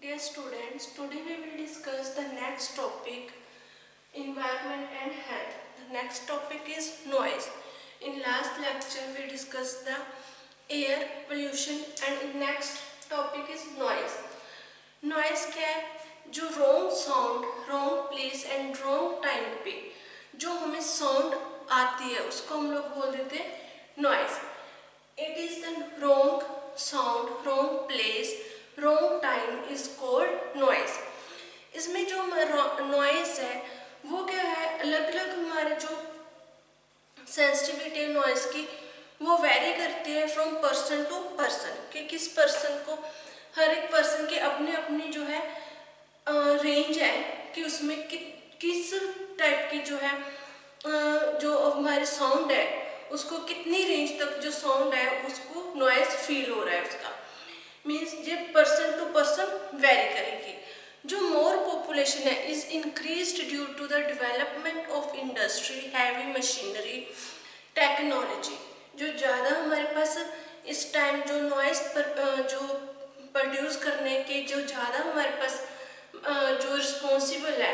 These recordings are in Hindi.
Dear students, today we will discuss the next topic, environment and health. The next topic is noise. In last lecture we discussed the air pollution and in next topic is noise. Noise क्या है? जो wrong sound, wrong place and wrong time पे जो हमें sound आती है उसको हम लोग बोल देते हैं noise. It is the wrong sound, wrong place, wrong time is called noise. इसमें जो noise है वो क्या है, अलग अलग हमारे जो सेंसिटिविटी नॉइस की वो वेरी करती है फ्रॉम पर्सन टू पर्सन, कि किस पर्सन को, हर एक पर्सन की अपनी अपनी जो है रेंज है कि उसमें किस टाइप की जो है जो हमारे साउंड है उसको कितनी रेंज तक जो साउंड है उसको नॉइज फील हो रहा है, उसका मीन्स ये पर्सन टू पर्सन वेरी करेगी. जो मोर पॉपुलेशन है is increased due to the development of industry, heavy machinery, technology. जो ज़्यादा हमारे पास इस टाइम जो नॉइज पर जो प्रोड्यूस करने के जो ज़्यादा हमारे पास जो रिस्पॉन्सिबल है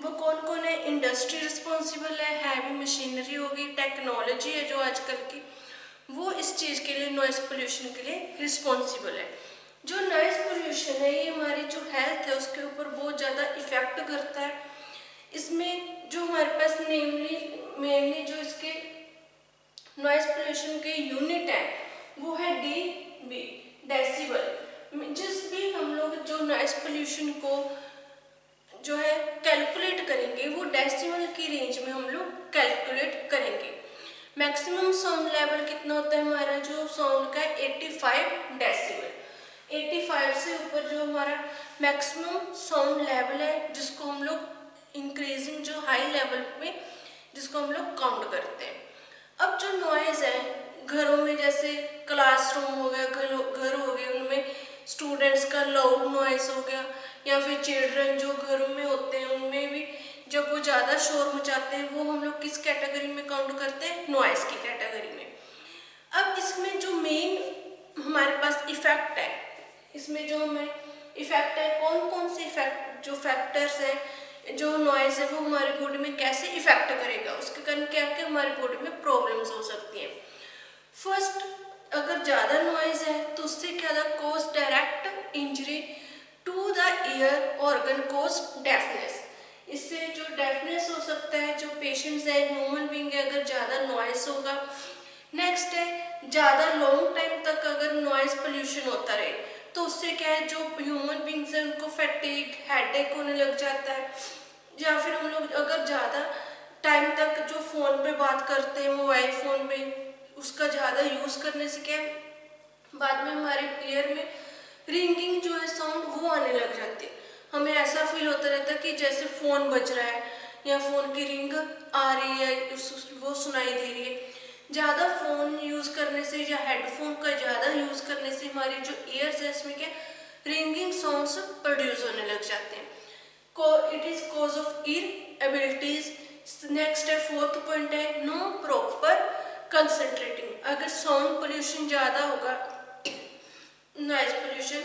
वो कौन कौन है? इंडस्ट्री रिस्पॉन्सिबल है, हैवी मशीनरी होगी, टेक्नोलॉजी है जो आजकल की, वो इस चीज़ के लिए नॉइज पोल्यूशन के लिए रिस्पॉन्सिबल है. जो नॉइज पोल्यूशन है ये हमारी जो हेल्थ है उसके ऊपर बहुत ज़्यादा इफ़ेक्ट करता है. इसमें जो हमारे पास मेनली जो इसके नॉइज पोल्यूशन के यूनिट है वो है dB, डेसिबल. जिस भी हम लोग जो नॉइज पोल्यूशन को जो है कैलकुलेट करेंगे वो डेसिबल की रेंज में हम लोग कैलकुलेट करेंगे. मैक्सिमम साउंड लेवल कितना होता है हमारा जो साउंड का 85 डेसिबल. 85 से ऊपर जो हमारा मैक्सिमम साउंड लेवल है जिसको हम लोग इंक्रीजिंग जो हाई लेवल में जिसको हम लोग काउंट करते हैं. अब जो नॉइज़ है घरों में जैसे क्लासरूम हो गया, घर हो गए, उनमें स्टूडेंट्स का लाउड नॉइज़ हो गया, या फिर चिल्ड्रन जो घरों में होते हैं उनमें भी जब वो ज़्यादा शोर मचाते हैं वो हम लोग किस कैटेगरी में काउंट करते हैं? नॉइज़ की कैटेगरी में. अब इसमें जो मेन हमारे पास इफ़ेक्ट है, इसमें जो हमें इफ़ेक्ट है, कौन कौन से इफ़ेक्ट जो फैक्टर्स हैं जो नॉइज़ है वो हमारे बॉडी में कैसे इफ़ेक्ट करेगा, उसके कारण क्या क्या हमारे बॉडी में प्रॉब्लम्स हो सकती हैं. फर्स्ट, अगर ज़्यादा नॉइज़ है तो उससे क्या होगा? Cause direct injury to the ear organ, cause deafness. इससे जो डेफनेस हो सकता है, जो पेशेंट्स है, ह्यूमन बीइंग है, अगर ज़्यादा नॉइज़ होगा. नेक्स्ट है, ज़्यादा लॉन्ग टाइम तक अगर नॉइज़ पोल्यूशन होता रहे तो उससे क्या है, जो ह्यूमन बीइंग्स है उनको फैटिग, हेडेक होने लग जाता है. या फिर हम लोग अगर ज़्यादा टाइम तक जो फ़ोन पे बात करते हैं, मोबाइल फ़ोन पे, उसका ज़्यादा यूज़ करने से क्या है, बाद में हमारे ईयर में रिंगिंग जो है साउंड वो आने लग जाती है. हमें ऐसा फील होता रहता है कि जैसे फ़ोन बज रहा है या फ़ोन की रिंग आ रही है, वो सुनाई दे रही है. ज़्यादा फ़ोन यूज़ करने से या हेडफोन का ज़्यादा यूज़ करने से हमारी जो ईयर्स है इसमें क्या रिंगिंग साउंड्स प्रोड्यूस होने लग जाते हैं. It is cause of year abilities. Next है, फोर्थ पॉइंट है, नो प्रॉपर कंसंट्रेटिंग. अगर साउंड पोल्यूशन ज़्यादा होगा, नॉइज पोल्यूशन,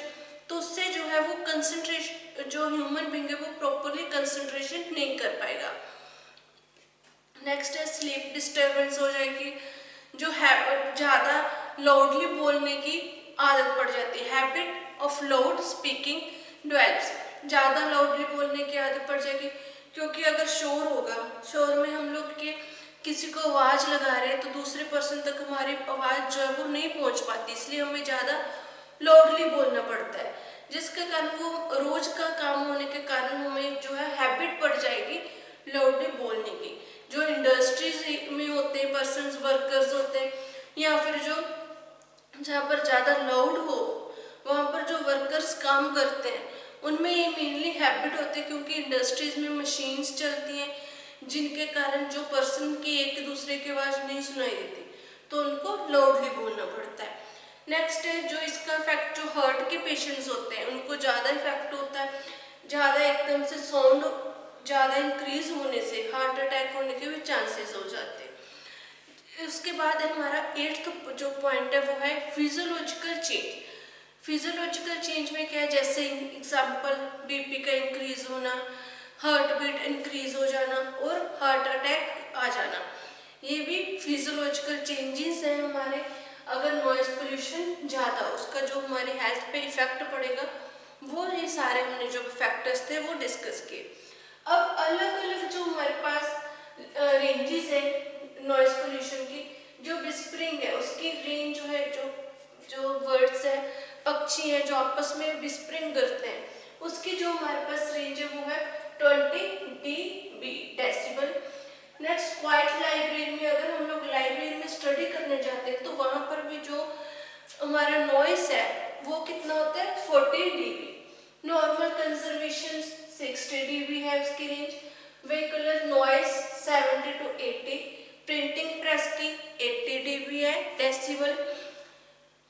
तो उससे जो है वो कंसंट्रेशन, जो ह्यूमन बीइंग है वो प्रॉपरली कंसंट्रेशन नहीं कर पाएगा. नेक्स्ट है, स्लीप डिस्टर्बेंस हो जाएगी. जो हैबिट ज़्यादा लाउडली बोलने की आदत पड़ जाती है, habit of loud speaking develops. ज़्यादा लाउडली बोलने की आदत पड़ जाएगी, क्योंकि अगर शोर होगा, शोर में हम लोग के किसी को आवाज़ लगा रहे हैं तो दूसरे पर्सन तक हमारी आवाज़ जो है वो नहीं पहुंच पाती, इसलिए हमें ज़्यादा लाउडली बोलना पड़ता है, जिसके कारण वो रोज़ का काम होने के कारण हमें जो है हैबिट पड़ जाएगी लाउडली बोलने की. जो इंडस्ट्रीज में होते हैं पर्सन्स, वर्कर्स होते हैं, या फिर जो जहाँ पर ज़्यादा लाउड हो वहाँ पर जो वर्कर्स काम करते हैं उनमें ये मेनली हैबिट होती है, क्योंकि इंडस्ट्रीज में मशीन्स चलती हैं जिनके कारण जो पर्सन की एक दूसरे की आवाज़ नहीं सुनाई देती तो उनको लाउडली बोलना पड़ता है. नेक्स्ट है, जो इसका इफेक्ट जो हार्ट के पेशेंट्स होते हैं उनको ज़्यादा इफेक्ट होता है. ज़्यादा एकदम से साउंड ज़्यादा इंक्रीज होने से हार्ट अटैक होने के भी चांसेस हो जाते हैं. उसके बाद है हमारा 8th जो पॉइंट है वो है फिजियोलॉजिकल चेंज. फिजियोलॉजिकल चेंज में क्या है, जैसे एग्जाम्पल बीपी का इंक्रीज होना, हार्ट बीट इंक्रीज हो जाना और हार्ट अटैक आ जाना, ये भी फिजियोलॉजिकल चेंजेस हैं हमारे। अगर नॉइज पोल्यूशन ज़्यादा, उसका जो हमारी हेल्थ पे इफेक्ट पड़ेगा, वो ये सारे हमने जो फैक्टर्स थे वो डिस्कस किए। अब अलग अलग जो हमारे पास रेंजेस है नॉइज पोल्यूशन की, जो विस्परिंग है उसकी रेंज जो है, जो बर्ड्स है, पक्षी है जो आपस में विस्परिंग करते हैं, उसकी जो हमारे पास रेंज है वो है 20 dB decibel. Next quite library में, अगर हम लोग लाइब्रेरी में स्टडी करने जाते हैं तो वहाँ पर भी जो हमारा नॉइस है वो कितना होता है 40 dB। नॉर्मल कंजर्वेशन 60 dB है उसकी range. Vehicular noise 70 to 80, printing press की 80 dB है डेसिबल।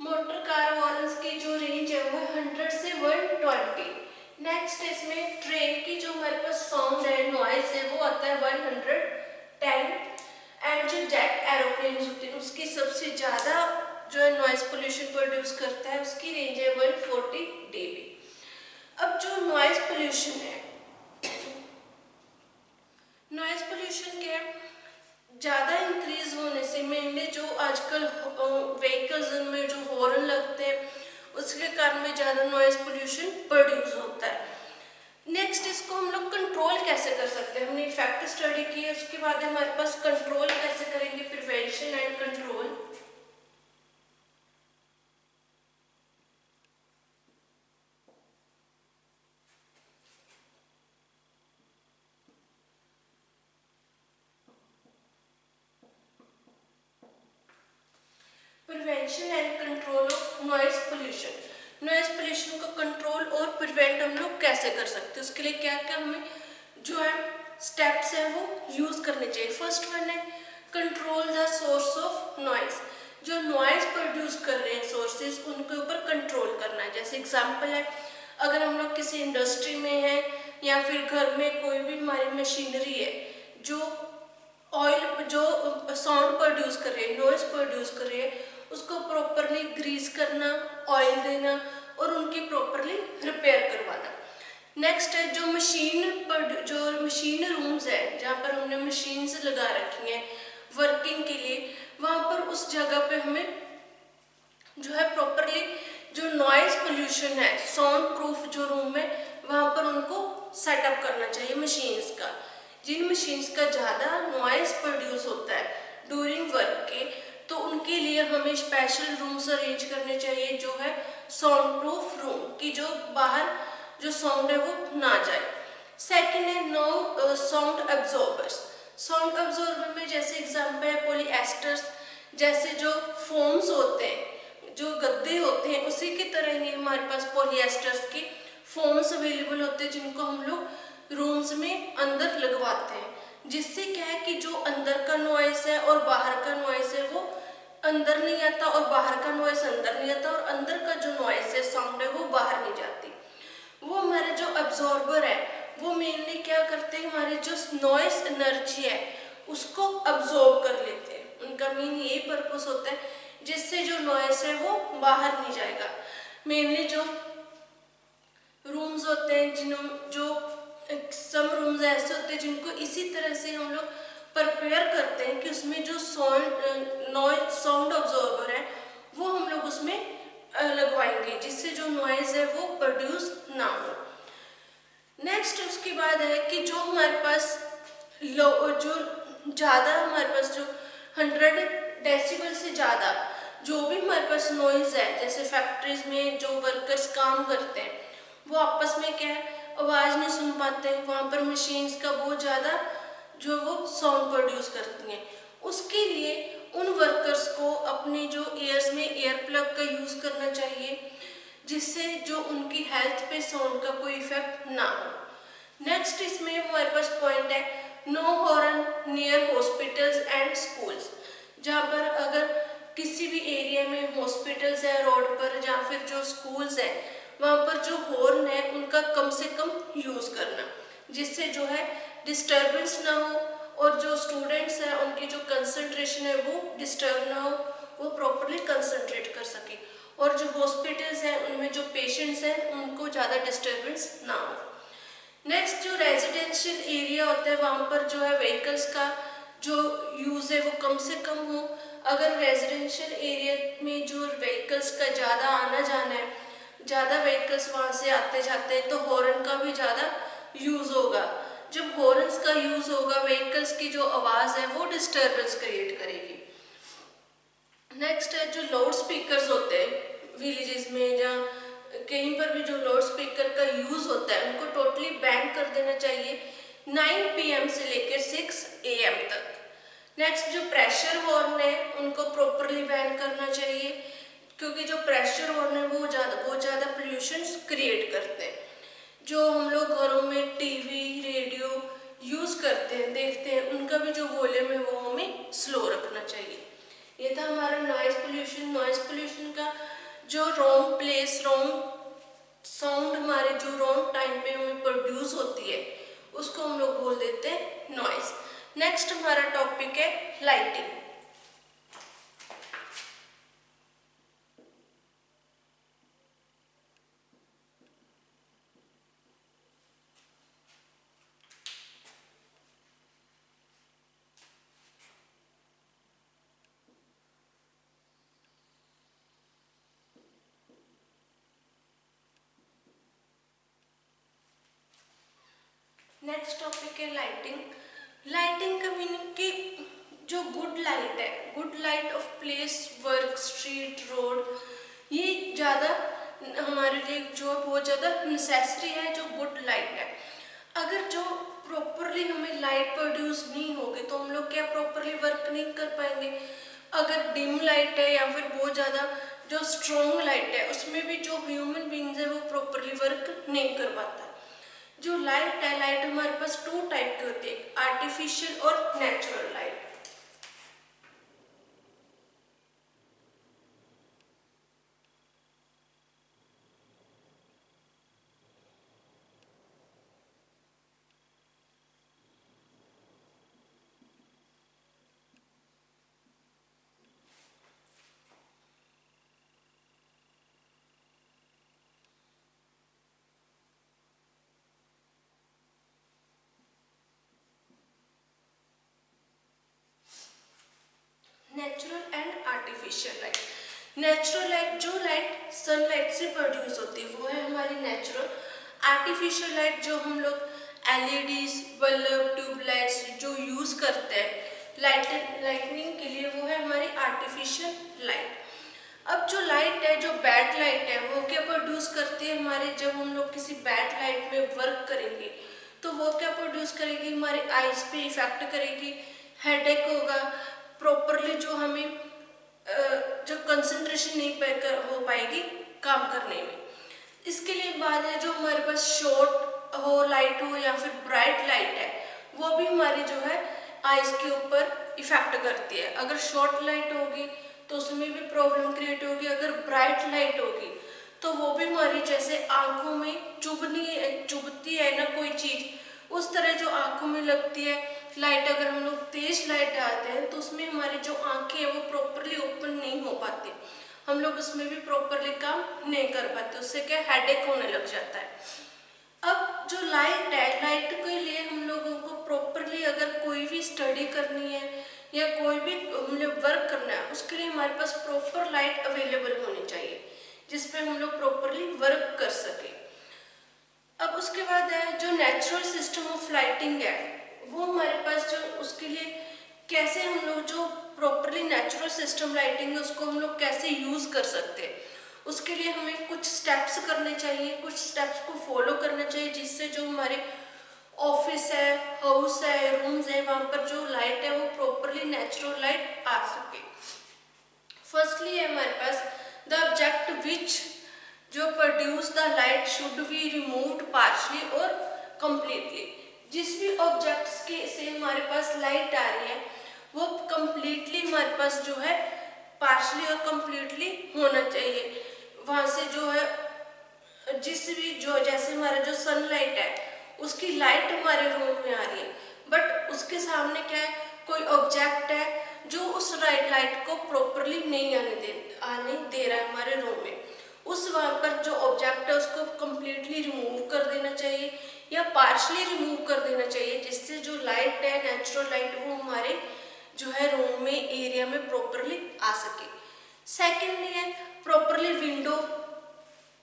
मोटर कार हॉर्न्स की जो रेंज है वो 100 से 120। नेक्स्ट इसमें ट्रेन की जो हमारे पास साउंड है, नॉइस है, वो आता है 110। एंड जो जेट एरोप्लेन होती है उसकी सबसे ज़्यादा जो है नॉइस पोल्यूशन प्रोड्यूस करता है, उसकी रेंज है 140 dB। अब जो नॉइस पोल्यूशन है, नॉइस पोल्यूशन क्या है, ज़्यादा इंक्रीज होने से मेनली जो आजकल व्हीकल्स में जो हॉर्न लगते हैं उसके कारण में ज़्यादा नॉइस पोल्यूशन प्रोड्यूस होता है। नेक्स्ट इसको हम लोग कंट्रोल कैसे कर सकते हैं, हमने इफेक्ट स्टडी की है, उसके बाद हमारे पास कंट्रोल कैसे करेंगे, prevention and control. Prevention and control of noise pollution. Noise pollution को कंट्रोल और प्रिवेंट हम लोग कैसे कर सकते हैं, उसके लिए क्या क्या हमें जो है स्टेप्स है वो यूज करने चाहिए। फर्स्ट वन है control the source of noise. जो नॉइस प्रोड्यूस कर रहे हैं सोर्सेज, उनके ऊपर कंट्रोल करना है। जैसे एग्जांपल है, अगर हम लोग किसी इंडस्ट्री में हैं या फिर घर में कोई भी हमारी मशीनरी है जो ऑयल जो साउंड प्रोड्यूस कर रही है, नॉइस प्रोड्यूस कर रही है, उसको प्रॉपरली ग्रीस करना, ऑयल देना और उनकी प्रॉपरली रिपेयर करवाना। नेक्स्ट है जो मशीन रूम्स है जहाँ पर हमने मशीन्स लगा रखी हैं वर्किंग के लिए, वहाँ पर उस जगह पे हमें जो है प्रॉपरली जो नॉइस पोल्यूशन है, साउंड प्रूफ जो रूम है, वहाँ पर उनको सेटअप करना चाहिए मशीन्स का। जिन मशीन्स का ज़्यादा नॉइस प्रोड्यूस होता है ड्यूरिंग वर्क के, तो उनके लिए हमें स्पेशल रूम्स अरेंज करने चाहिए जो है साउंड प्रूफ रूम, कि जो बाहर जो साउंड है वो ना जाए। सेकंड है no sound absorbers. Sound absorber में जैसे एग्जांपल है पॉलीएस्टर्स, जैसे जो फोम्स होते हैं, जो गद्दे होते हैं, उसी की तरह ही हमारे पास पॉलीएस्टर्स के फोम्स अवेलेबल होते हैं जिनको हम लोग रूम्स में अंदर लगवाते हैं, जिससे क्या है कि जो अंदर का नॉइस है और बाहर का नॉइस है वो अंदर नहीं आता और बाहर का नॉइस अंदर नहीं आता और अंदर का जो नॉइस है, साउंड है, वो बाहर नहीं जाती। वो हमारे जो अब्जॉर्बर है वो मेनली क्या करते हैं, हमारी जो नॉइस एनर्जी है उसको अब्जॉर्ब कर लेते हैं। उनका मेन यही पर्पस होता है जिससे जो नॉइस है वो बाहर नहीं जाएगा। मेनली जो रूम्स होते हैं जो सम रूम्स ऐसे होते हैं जिनको इसी तरह से हम लोग प्रिपेयर करते हैं कि उसमें जो साउंड अब्जॉर्बर है वो हम लोग उसमें लगवाएंगे जिससे जो नॉइज है वो प्रोड्यूस ना हो। नेक्स्ट उसके बाद है कि जो हमारे पास जो ज़्यादा हमारे पास जो 100 डेसिबल से ज़्यादा जो भी हमारे पास नॉइज है, जैसे फैक्ट्रीज में जो वर्कर्स काम करते हैं वो आपस में क्या है आवाज़ नहीं सुन पाते हैं, वहाँ पर मशीन्स का बहुत ज़्यादा जो वो साउंड प्रोड्यूस करती हैं। उसके लिए उन वर्कर्स को अपने जो ईयर्स में ईयर प्लग का यूज़ करना चाहिए जिससे जो उनकी हेल्थ पे साउंड का कोई इफेक्ट ना हो। नेक्स्ट इसमें हमारे पास पॉइंट है no horn near hospitals and schools. जहाँ पर अगर किसी भी एरिया में हॉस्पिटल्स है रोड पर या फिर जो स्कूल्स है वहाँ पर जो हॉर्न है उनका कम से कम यूज़ करना, जिससे जो है डिस्टर्बेंस ना हो और जो स्टूडेंट्स हैं उनकी जो कंसंट्रेशन है वो डिस्टर्ब ना हो, वो प्रॉपरली कंसंट्रेट कर सके। और जो हॉस्पिटल्स हैं उनमें पेशेंट्स हैं उनको ज़्यादा डिस्टर्बेंस ना हो। नेक्स्ट जो रेजिडेंशियल एरिया होता है वहाँ पर जो है व्हीकल्स का जो यूज़ है वो कम से कम हो। अगर रेजिडेंशियल एरिया में जो व्हीकल्स का ज़्यादा आना जाना है, ज़्यादा व्हीकल्स वहाँ से आते जाते हैं, तो हॉर्न का भी ज़्यादा यूज़ होगा। जब हॉर्न्स का यूज़ होगा व्हीकल्स की जो आवाज़ है वो डिस्टर्बेंस क्रिएट करेगी। नेक्स्ट है जो लाउड स्पीकर्स होते हैं विलेजेस में या कहीं पर भी जो लाउड स्पीकर का यूज़ होता है उनको टोटली बैन कर देना चाहिए 9 PM से लेकर 6 AM तक। नेक्स्ट जो प्रेशर हॉर्न है उनको प्रॉपरली बैन करना चाहिए, क्योंकि जो प्रेशर हॉर्न है वो बहुत ज़्यादा पोल्यूशन क्रिएट करते हैं। जो हम लोग घरों में टीवी रेडियो यूज़ करते हैं देखते हैं, उनका भी जो वॉल्यूम है वो हमें स्लो रखना चाहिए। ये था हमारा नॉइज पोल्यूशन। नॉइज पोल्यूशन का जो रॉन्ग प्लेस रॉन्ग साउंड हमारे जो रॉन्ग टाइम पे हमें प्रोड्यूस होती है उसको हम लोग बोल देते हैं नॉइज। नेक्स्ट हमारा टॉपिक है लाइटिंग। नेक्स्ट टॉपिक है लाइटिंग। लाइटिंग का मीनिंग कि जो गुड लाइट है, good light of place work street road, ये ज़्यादा हमारे लिए जो बहुत ज़्यादा नेसेसरी है जो गुड लाइट है। अगर जो प्रॉपरली हमें लाइट प्रोड्यूस नहीं होगी तो हम लोग क्या प्रॉपरली वर्क नहीं कर पाएंगे। अगर डिम लाइट है या फिर बहुत ज़्यादा जो स्ट्रॉन्ग लाइट है उसमें भी जो ह्यूमन बींग्स है वो प्रॉपरली वर्क नहीं कर पाता। जो लाइट है, लाइट हमारे पास 2 टाइप की होती है, आर्टिफिशियल और natural light. Natural and artificial light. Natural light जो लाइट सनलाइट से प्रोड्यूस होती है वो है हमारी नेचुरल। आर्टिफिशियल लाइट जो हम लोग LEDs बल्ब ट्यूबलाइट्स जो यूज़ करते हैं लाइटनिंग के लिए, वो है हमारी आर्टिफिशियल लाइट। अब जो लाइट है, जो बैड लाइट है, वो क्या प्रोड्यूस करती है हमारे, जब हम लोग किसी बैड लाइट में वर्क करेंगे तो वो क्या प्रोड्यूस करेगी, हमारे आइज पे इफेक्ट करेगी, हेडेक होगा, प्रॉपरली जो हमें जो कंसंट्रेशन नहीं हो पाएगी काम करने में। इसके लिए बात है जो हमारे पास शॉर्ट हो लाइट हो या फिर ब्राइट लाइट है, वो भी हमारी जो है आइज के ऊपर इफेक्ट करती है। अगर शॉर्ट लाइट होगी तो उसमें भी प्रॉब्लम क्रिएट होगी, अगर ब्राइट लाइट होगी तो वो भी हमारी जैसे आंखों में चुभती है ना कोई चीज़, उस तरह जो आंखों में लगती है लाइट। अगर हम लोग तेज लाइट डालते हैं तो उसमें हमारी जो आंखें हैं वो प्रॉपरली ओपन नहीं हो पाती, हम लोग उसमें भी प्रॉपरली काम नहीं कर पाते, उससे क्या हेडेक होने लग जाता है। अब जो लाइट है, लाइट के लिए हम लोगों को प्रॉपरली अगर कोई भी स्टडी करनी है या कोई भी मतलब वर्क करना है, उसके लिए हमारे पास प्रॉपर लाइट अवेलेबल होनी चाहिए जिसपे हम लोग प्रॉपरली वर्क कर सके। अब उसके बाद है जो नेचुरल सिस्टम ऑफ लाइटिंग है, वो हमारे पास जो उसके लिए कैसे हम लोग जो प्रॉपरली नेचुरल सिस्टम लाइटिंग है उसको हम लोग कैसे यूज़ कर सकते हैं, उसके लिए हमें कुछ स्टेप्स करने चाहिए, कुछ स्टेप्स को फॉलो करना चाहिए जिससे जो हमारे ऑफिस है, हाउस है, रूम्स है, वहाँ पर जो लाइट है वो प्रॉपरली नेचुरल लाइट आ सके। फर्स्टली है हमारे पास द ऑब्जेक्ट विच जो produce the light should be removed partially और कंप्लीटली। जिस भी ऑब्जेक्ट्स के से हमारे पास लाइट आ रही है वो कंप्लीटली हमारे पास जो है पार्शली और कंप्लीटली होना चाहिए। वहाँ से जो है जिस भी जो जैसे हमारा जो सनलाइट है उसकी लाइट हमारे रूम में आ रही है, बट उसके सामने क्या है, कोई ऑब्जेक्ट है जो उस लाइट को प्रॉपरली नहीं आने दे रहा है हमारे रूम में। उस वहाँ पर जो ऑब्जेक्ट है उसको कम्प्लीटली रिमूव कर देना चाहिए या पार्शली रिमूव कर देना चाहिए, जिससे जो लाइट है, नेचुरल लाइट, वो हमारे जो है रूम में, एरिया में प्रॉपरली आ सके। सेकेंडली है प्रॉपरली विंडो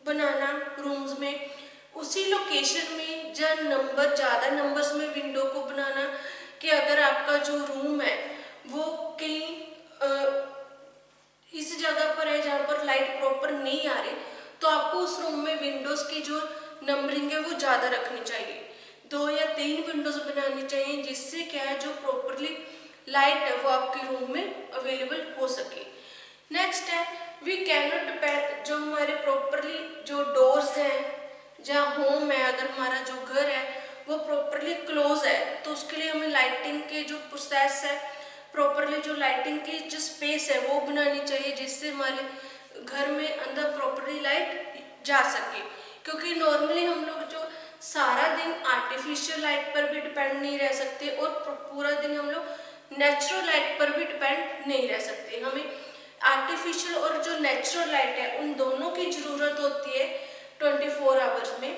बनाना रूम्स में, उसी लोकेशन में जहाँ नंबर, ज़्यादा नंबर्स में विंडो को बनाना, कि अगर आपका जो रूम है वो कहीं इस जगह पर है जहाँ पर लाइट प्रॉपर नहीं आ रही, तो आपको उस रूम में विंडोज़ की जो नंबरिंग है वो ज़्यादा रखनी चाहिए। 2 या 3 विंडोज़ बनानी चाहिए, जिससे क्या है जो प्रॉपरली लाइट है वो आपके रूम में अवेलेबल हो सके। नेक्स्ट है वी कैन नॉट डिपेंड, जो हमारे प्रॉपरली जो डोर्स हैं, जहाँ होम है, अगर हमारा जो घर है वो प्रॉपरली क्लोज है, तो उसके लिए हमें लाइटिंग के जो प्रोसेस है, प्रॉपरली जो लाइटिंग की जो स्पेस है वो बनानी चाहिए, जिससे हमारे घर में अंदर प्रॉपरली लाइट जा सके। क्योंकि नॉर्मली हम लोग जो सारा दिन आर्टिफिशियल लाइट पर भी डिपेंड नहीं रह सकते और पूरा दिन हम लोग नेचुरल लाइट पर भी डिपेंड नहीं रह सकते। हमें आर्टिफिशियल और जो नेचुरल लाइट है उन दोनों की ज़रूरत होती है 24 आवर्स में।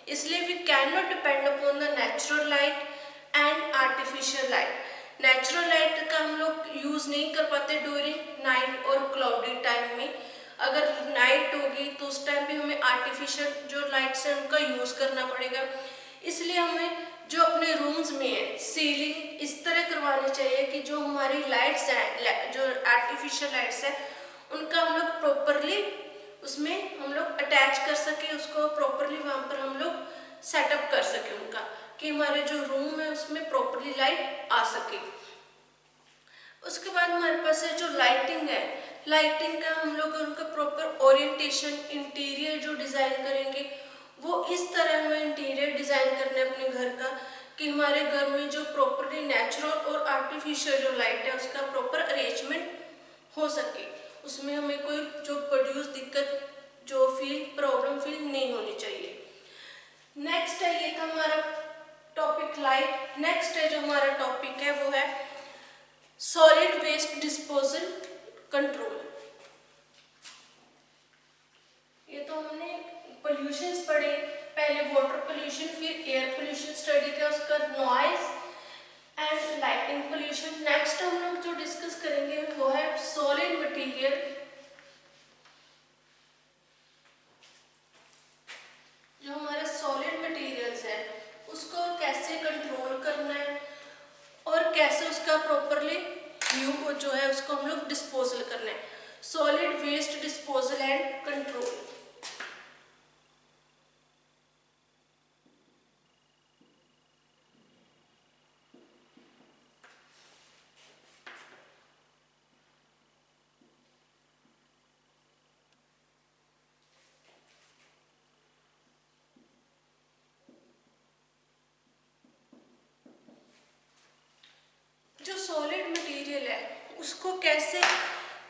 इसलिए we can not depend upon the natural light and artificial light. Natural light का हम लोग यूज़ नहीं कर पाते ड्यूरिंग नाइट और क्लाउडी टाइम में। अगर नाइट होगी तो उस टाइम भी हमें आर्टिफिशियल जो लाइट्स हैं उनका यूज़ करना पड़ेगा। इसलिए हमें जो अपने रूम्स में है सीलिंग इस तरह करवानी चाहिए कि जो हमारी लाइट्स हैं, जो आर्टिफिशियल लाइट्स हैं, उनका हम लोग प्रॉपरली उसमें हम लोग अटैच कर सके, उसको प्रॉपरली वहाँ पर हम लोग सेटअप कर सके उनका, कि हमारे जो रूम है उसमें प्रॉपरली लाइट आ सके। उसके बाद हमारे पास है जो लाइटिंग है, लाइटिंग का हम लोग उनका प्रॉपर ओरिएंटेशन, इंटीरियर जो डिज़ाइन करेंगे वो इस तरह हमें इंटीरियर डिज़ाइन करना है अपने घर का, कि हमारे घर में जो प्रॉपरली नेचुरल और आर्टिफिशियल जो लाइट है उसका प्रॉपर अरेंजमेंट हो सके, उसमें हमें कोई जो प्रोड्यूस दिक्कत जो प्रॉब्लम फील नहीं होनी चाहिए। नेक्स्ट है, ये था हमारा टॉपिक लाइट। नेक्स्ट है जो हमारा टॉपिक है वो है सॉलिड वेस्ट डिस्पोजल कंट्रोल। ये तो हमने पोल्यूशंस पढ़े, पहले वाटर पोल्यूशन, फिर एयर पोल्यूशन स्टडी किया, उसका noise and lighting pollution. Next हम लोग जो डिस्कस करेंगे वो है सॉलिड मटेरियल। जो हमारे सॉलिड मटेरियल्स है उसको कैसे कंट्रोल करना है और कैसे उसका प्रॉपरली जो है उसको हम लोग डिस्पोजल करना है। Solid waste disposal and control. जो सॉलिड मटेरियल है उसको कैसे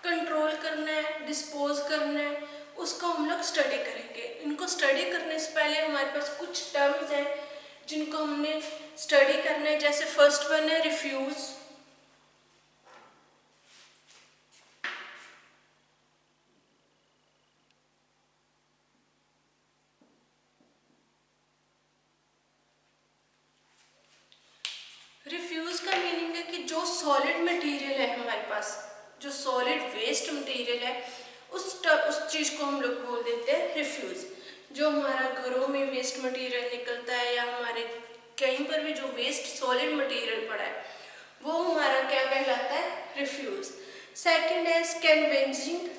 कंट्रोल करना है, डिस्पोज करना है, उसको हम लोग स्टडी करेंगे। इनको स्टडी करने से पहले हमारे पास कुछ टर्म्स हैं जिनको हमने स्टडी करना है। जैसे फर्स्ट वन है रिफ्यूज। रिफ्यूज का मीनिंग है कि जो सॉलिड मटेरियल है हमारे पास, जो सॉलिड वेस्ट मटेरियल है, उस चीज़ को हम लोग बोल देते हैं रिफ्यूज। जो हमारा घरों में वेस्ट मटेरियल निकलता है या हमारे कहीं पर भी जो वेस्ट सॉलिड मटेरियल पड़ा है वो हमारा क्या कहलाता है, रिफ्यूज। सेकंड है स्कैवेंजिंग।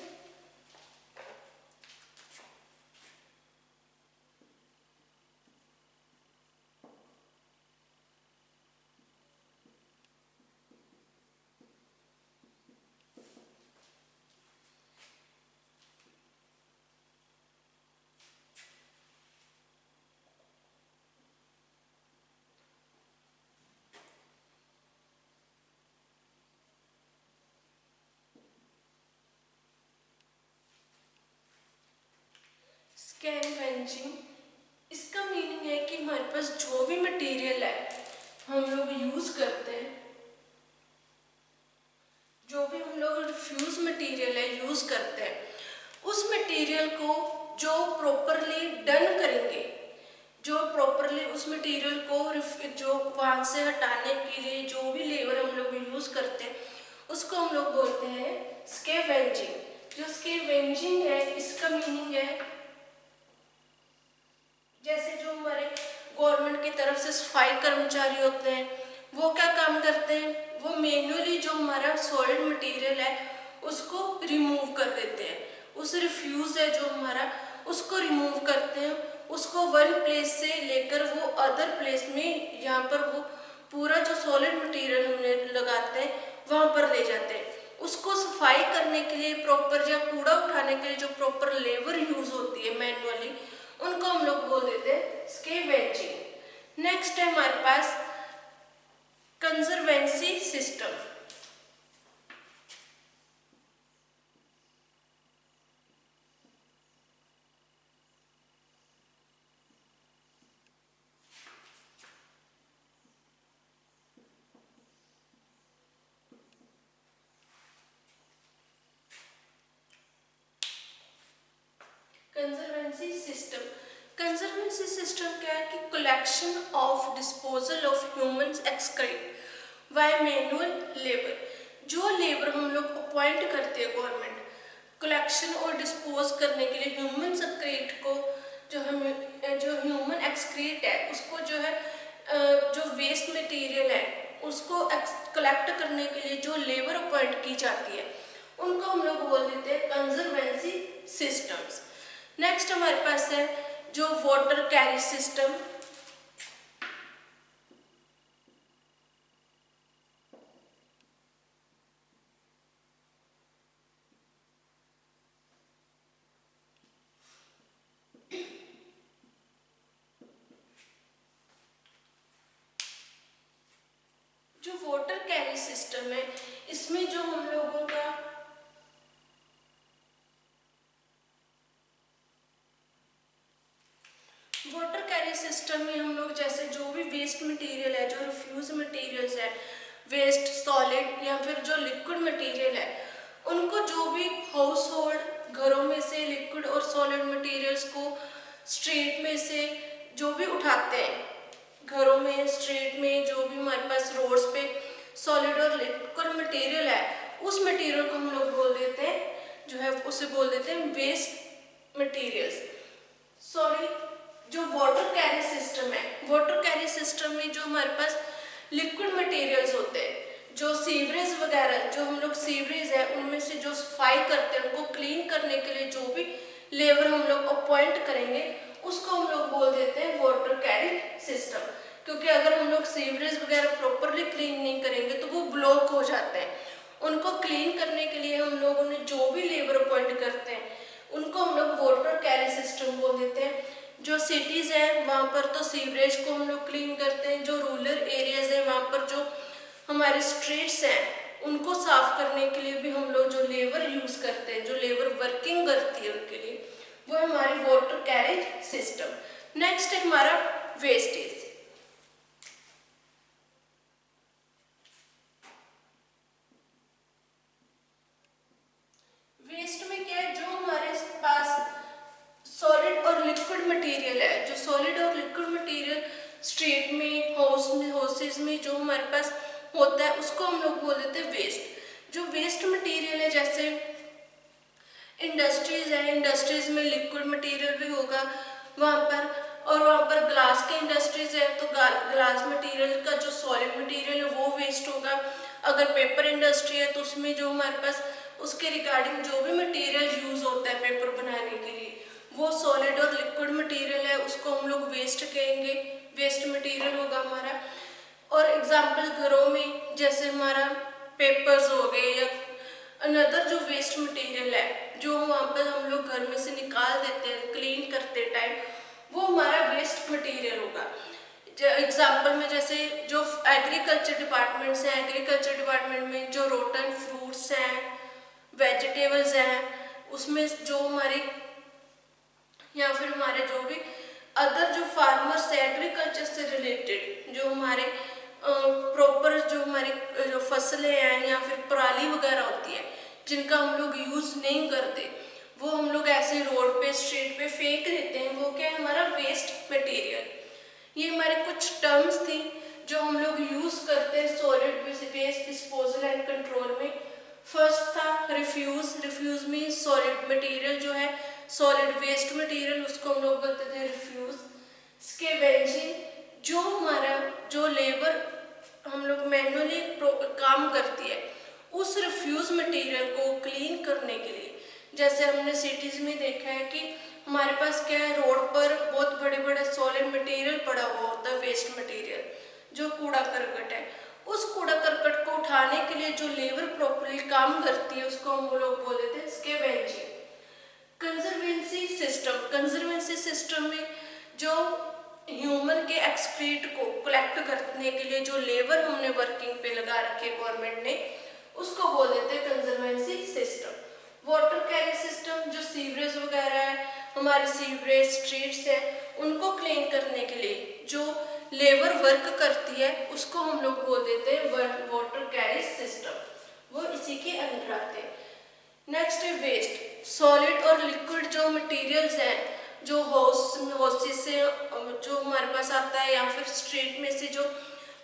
स्कैवेंजिंग इसका मीनिंग है कि हमारे पास जो भी मटेरियल है हम लोग यूज करते हैं, जो भी हम लोग रिफ्यूज मटेरियल है यूज करते हैं, उस मटेरियल को जो प्रॉपरली डन करेंगे, जो प्रॉपरली उस मटेरियल को जो वहाँ से हटाने के लिए जो भी लेबर हम लोग यूज़ करते हैं उसको हम लोग बोलते हैं स्कैवेंजिंग। जो स्कैवेंजिंग है इसका मीनिंग है जैसे जो हमारे गवर्नमेंट की तरफ से सफाई कर्मचारी होते हैं वो क्या काम करते हैं, वो मैन्युअली जो हमारा सॉलिड मटेरियल है उसको रिमूव कर देते हैं। उस रिफ्यूज है जो हमारा उसको रिमूव करते हैं, उसको वन प्लेस से लेकर वो अदर प्लेस में यहाँ पर वो पूरा जो सॉलिड मटेरियल हमने लगाते हैं वहाँ पर ले जाते हैं। उसको सफाई करने के लिए प्रॉपर या कूड़ा उठाने के लिए जो प्रॉपर लेबर यूज होती है मैनुअली उनको हम लोग बोल देते हैं स्कैवेंजिंग। नेक्स्ट है हमारे पास conservancy system. Conservancy system, conservancy system क्या है कि collection of disposal of human excrete by manual labour. जो लेबर हम लोग अपॉइंट करते हैं गवर्नमेंट कलेक्शन और डिस्पोज करने के लिए ह्यूमन एक्सक्रीट को, जो ह्यूमन एक्सक्रीट है उसको जो है जो वेस्ट मटेरियल है उसको कलेक्ट करने के लिए जो लेबर अपॉइंट की जाती है उनको हम लोग बोल देते हैं कंजर्वेंसी सिस्टम्स। नेक्स्ट हमारे पास है जो वाटर कैरी सिस्टम। जो वाटर कैरी सिस्टम है इसमें जो हम लोगों का वाटर कैरी सिस्टम में हम लोग जैसे जो भी वेस्ट मटेरियल है, जो रिफ्यूज मटेरियल्स है, वेस्ट सॉलिड या फिर जो लिक्विड मटेरियल है उनको जो भी हाउस होल्ड घरों में से लिक्विड और सॉलिड मटेरियल्स को स्ट्रीट में से जो भी उठाते हैं घरों में स्ट्रीट में जो भी हमारे पास रोड्स पे सॉलिड और लिक्विड मटेरियल है उस मटेरियल को हम लोग बोल देते हैं जो है उसे बोल देते हैं वेस्ट मटेरियल्स। सॉरी, जो वाटर कैरी सिस्टम है वाटर कैरी सिस्टम में जो हमारे पास लिक्विड मटेरियल्स होते हैं, जो सीवरेज वगैरह जो हम लोग सीवरेज है उनमें से जो सफाई करते हैं उनको क्लीन करने के लिए जो भी लेबर हम लोग अपॉइंट करेंगे उसको हम लोग बोल देते हैं वाटर कैरी सिस्टम। क्योंकि अगर हम लोग सीवरेज वगैरह प्रॉपरली क्लीन नहीं करेंगे तो वो ब्लॉक हो जाते हैं। उनको क्लीन करने के लिए हम लोग उन्हें जो भी लेबर अपॉइंट करते हैं उनको हम लोग वाटर कैरी सिस्टम बोल देते हैं। जो सिटीज़ है वहाँ पर तो सीवरेज को हम लोग क्लीन करते हैं, जो रूरल एरियाज है वहाँ पर जो हमारे स्ट्रीट्स हैं उनको साफ करने के लिए भी हम लोग जो लेबर यूज़ करते हैं, जो लेबर वर्किंग करती है उनके लिए वो है हमारी वाटर कैरेज सिस्टम। नेक्स्ट है हमारा वेस्टेज। वेस्ट में क्या है, जो हमारे पास सॉलिड और लिक्विड मटेरियल है, जो सॉलिड और लिक्विड मटेरियल स्ट्रीट में हाउसेज में जो हमारे पास होता है उसको हम लोग बोल देते हैं वेस्ट। जो वेस्ट मटेरियल है जैसे इंडस्ट्रीज है, इंडस्ट्रीज में लिक्विड मटेरियल भी होगा वहाँ पर, और वहाँ पर ग्लास के इंडस्ट्रीज है तो ग्लास मटेरियल का जो सॉलिड मटेरियल है वो वेस्ट होगा। अगर पेपर इंडस्ट्री है तो उसमें जो हमारे पास उसके रिगार्डिंग जो भी मटेरियल यूज होता है पेपर बनाने के लिए वो सॉलिड और लिक्विड मटेरियल है उसको हम लोग वेस्ट कहेंगे, वेस्ट मटेरियल होगा हमारा। और एग्जाम्पल घरों में जैसे हमारा पेपर्स हो गए या अनदर जो वेस्ट मटेरियल है जो वहाँ पर हम लोग घर में से निकाल देते हैं क्लीन करते टाइम वो हमारा वेस्ट मटेरियल होगा। एग्जाम्पल में जैसे जो एग्रीकल्चर डिपार्टमेंट्स हैं, एग्रीकल्चर डिपार्टमेंट में जो रोटन फ्रूट्स हैं वेजिटेबल्स हैं उसमें जो हमारी या फिर हमारे जो भी अदर जो फार्मर्स है एग्रीकल्चर से रिलेटेड जो हमारे प्रॉपर जो हमारी जो फसलें हैं या फिर पराली वगैरह होती है जिनका हम लोग यूज़ नहीं करते वो हम लोग ऐसे रोड पे स्ट्रीट पे फेंक देते हैं, वो क्या है, हमारा वेस्ट मटेरियल। ये हमारे कुछ टर्म्स थी जो हम लोग यूज करते हैं solid waste disposal and control में। फर्स्ट था refuse. Refuse means solid material जो है, सॉलिड वेस्ट मटेरियल, उसको हम लोग बोलते थे रिफ्यूज। स्कैवेंजिंग, जो हमारा जो लेबर हम लोग मैनुअली काम करती है उस रिफ्यूज मटेरियल को क्लीन करने के लिए, जैसे हमने सिटीज में देखा है कि हमारे पास क्या है, रोड पर बहुत बड़े बड़े सॉलिड मटेरियल पड़ा हुआ होता है, वेस्ट मटेरियल जो कूड़ा करकट है। उस कूड़ा करकट को उठाने के लिए जो लेबर प्रॉपर्ली काम करती है उसको हम लोग बोल देते हैं scavenging. Conservancy system, conservancy system में जो ह्यूमन के एक्सक्रीट को कलेक्ट करने के लिए जो लेबर हमने वर्किंग पे लगा रखे गवर्नमेंट ने, उसको बोल देते हैं conservancy system. Water carry system, जो सीवरेज वगैरह है, हमारे सीवरेज स्ट्रीट्स है, उनको क्लीन करने के लिए जो लेबर वर्क करती है उसको हम लोग बोल देते हैं वाटर कैरी सिस्टम, वो इसी के अंदर आते हैं। नेक्स्ट है वेस्ट। सॉलिड और लिक्विड जो मटेरियल्स हैं, जो हाउसेस से जो हमारे पास आता है या फिर स्ट्रीट में से जो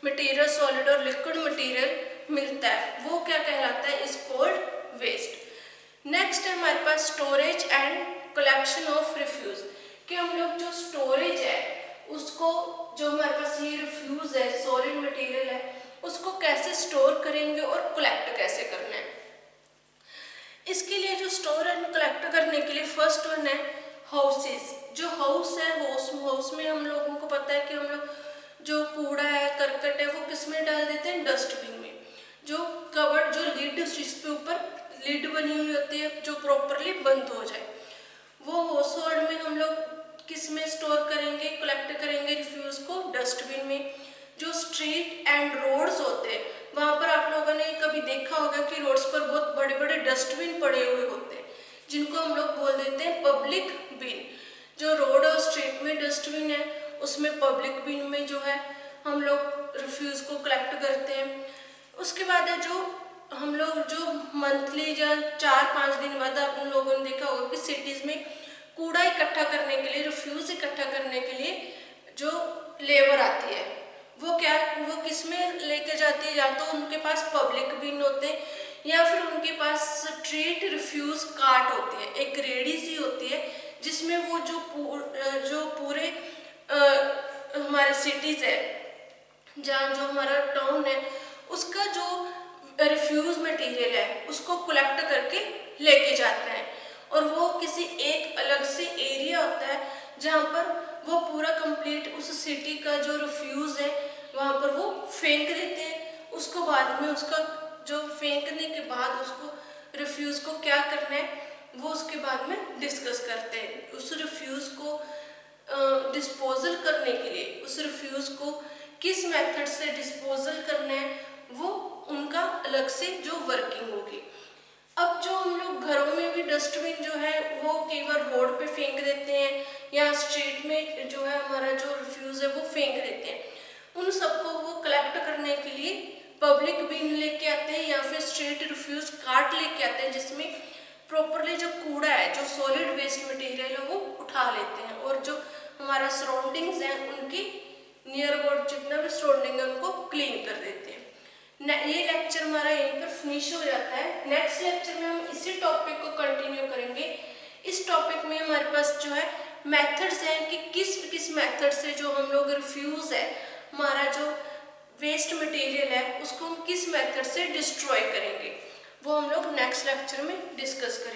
मटेरियल सॉलिड और लिक्विड मटेरियल मिलता है, वो क्या कहलाता है, इज कॉल्ड वेस्ट। नेक्स्ट है हमारे पास storage and collection of refuse, कि हम लोग जो स्टोरेज है उसको, जो हमारे पास ये रिफ्यूज है, सॉलिड मटेरियल है, उसको कैसे स्टोर करेंगे और कलेक्ट कैसे करना है। इसके लिए जो स्टोर एंड कलेक्ट करने के लिए फर्स्ट वन है हाउसेस। जो हाउस है, हाउस में हम लोगों को पता है कि हम लोग जो कूड़ा है, करकट है, वो किस में डाल देते हैं, डस्टबिन में। जो कवर्ड, जो लिड, जिसपे ऊपर लिड बनी हुई होती है जो प्रॉपरली बंद हो जाए, वो हाउस होल्ड में हम लोग किस में स्टोर करेंगे, कलेक्ट करेंगे रिफ्यूज को, डस्टबिन में। जो स्ट्रीट एंड रोड्स होते हैं, वहाँ पर आप लोगों ने कभी देखा होगा कि रोड्स पर बहुत बड़े बड़े डस्टबिन पड़े हुए होते हैं, जिनको हम लोग बोल देते हैं पब्लिक बिन। जो रोड और स्ट्रीट में डस्टबिन है, उसमें पब्लिक बिन में जो है हम लोग रिफ्यूज को कलेक्ट करते हैं। उसके बाद है जो हम लोग जो मंथली या 4-5 दिन बाद आप लोगों ने देखा होगा कि सिटीज में कूड़ा इकट्ठा करने के लिए, रिफ्यूज इकट्ठा करने के लिए जो लेबर आती है, वो किस में लेके जाती है, या तो उनके पास पब्लिक बिन होते हैं या फिर उनके पास स्ट्रीट रिफ्यूज कार्ट होती है, एक रेडी सी होती है जिसमें वो जो पूरे हमारे सिटीज है, जहाँ जो हमारा टाउन है, उसका जो रिफ्यूज मटेरियल है उसको कलेक्ट करके लेके जाते हैं। और वो किसी एक अलग से एरिया होता है जहाँ पर वो पूरा कंप्लीट उस सिटी का जो रिफ्यूज है वहाँ पर वो फेंक देते हैं। उसको बाद में उसका जो फेंकने के बाद उसको रिफ्यूज को क्या करना है वो उसके बाद में डिस्कस करते हैं। उस रिफ्यूज को डिस्पोजल करने के लिए, उस रिफ्यूज को किस मेथड से डिस्पोजल करना है, वो उनका अलग से जो वर्किंग होगी। अब जो हम लोग घरों में भी डस्टबिन जो है वो कई बार रोड पे फेंक देते हैं या स्ट्रीट में जो है हमारा जो रिफ्यूज है वो फेंक देते हैं। उन सबको वो कलेक्ट करने के लिए पब्लिक बिन लेके आते हैं या फिर स्ट्रीट रिफ्यूज कार्ट लेके आते हैं, जिसमें प्रॉपरली जो कूड़ा है, जो सॉलिड वेस्ट मटेरियल है वो उठा लेते हैं और जो हमारा सराउंडिंग्स हैं उनकी नियर अबाउट जितना भी सराउंडिंग है उनको क्लीन कर देते हैं। ये लेक्चर हमारा यहीं पर फिनिश हो जाता है। नेक्स्ट लेक्चर में हम इसी टॉपिक को कंटिन्यू करेंगे। इस टॉपिक में हमारे पास जो है मेथड्स हैं कि किस किस मेथड से जो हम लोग रिफ्यूज है, हमारा जो वेस्ट मटेरियल है, उसको हम किस मेथड से डिस्ट्रॉय करेंगे, वो हम लोग नेक्स्ट लेक्चर में डिस्कस करेंगे।